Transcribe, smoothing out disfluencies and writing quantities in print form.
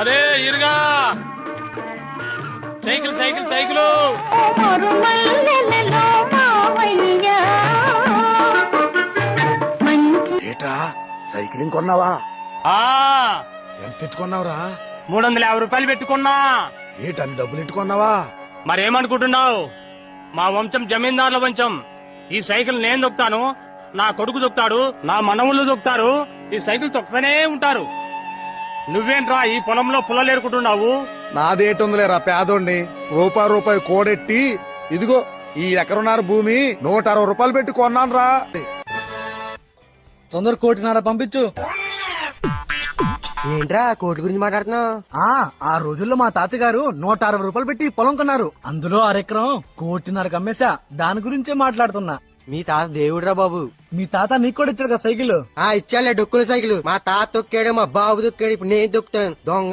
అరే ఇరుగా cycle cycle cycle ఏటా cycling కొన్నావా? ఆ ఎంత ఎత్తుకున్నావురా? 350 రూపాయలు పెట్టుకున్నా. ఏటన్ని డబ్బులు ఎట్టుకున్నావా? మరేమనుకుంటున్నావు? మా వంశం జమీందారుల వంశం. ఈ సైకిల్ నేను దొక్కుతాను, నా కొడుకు దొక్కుతాడు, నా మనవులు దొక్కుతారు. ఈ సైకిల్ తొక్కుతూనే ఉంటారు. నువ్వేంట్రా ఈ పొలంలో పుల్లలేరుకుంటున్నావు? నాదేటుందిలేరా పేదోండి. రూపాయి కోడెట్టి ఇదిగో ఈ ఎకరున్నర భూమి 160 రూపాయలు పెట్టి కొన్నాను రా. తొందర 1.5 కోటి పంపించు. ఏంట్రా కోటి గురించి మాట్లాడుతున్నావు? ఆ రోజుల్లో మా తాతగారు 160 రూపాయలు పెట్టి పొలం కొన్నారు. అందులో అరెకరం 1.5 కోటి అమ్మేశా. దాని గురించే మాట్లాడుతున్నా. మీ తాత దేవుడురా బాబు. మీ తాత నీకు కూడా ఇచ్చాడు కదా సైకిల్. ఇచ్చాలే డొక్కుల సైకిల్. మా తాత తొక్కాడు, మా బాబు తొక్కాడు, ఇప్పుడు నేను తొక్కుతాను దొంగ.